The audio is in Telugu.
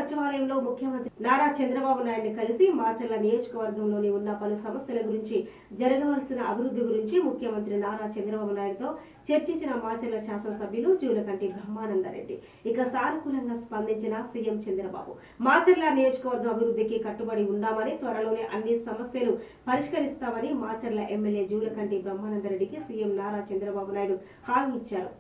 సచివాలయంలో ముఖ్యమంత్రి నారా చంద్రబాబు నాయుడిని కలిసి మాచర్ల నియోజకవర్గంలోని ఉన్న పలు సమస్యల గురించి జరగవలసిన అభివృద్ధి గురించి ముఖ్యమంత్రి నారా చంద్రబాబు నాయుడుతో చర్చించిన మాచర్ల శాసనసభ్యులు జూలకంటి బ్రహ్మానందరెడ్డి. ఇక సానుకూలంగా స్పందించిన సీఎం చంద్రబాబు మాచర్ల నియోజకవర్గ అభివృద్ధికి కట్టుబడి ఉన్నామని, త్వరలోనే అన్ని సమస్యలు పరిష్కరిస్తామని మాచర్ల ఎమ్మెల్యే జూలకంటి బ్రహ్మానందరెడ్డికి సీఎం నారా చంద్రబాబు నాయుడు హామీ ఇచ్చారు.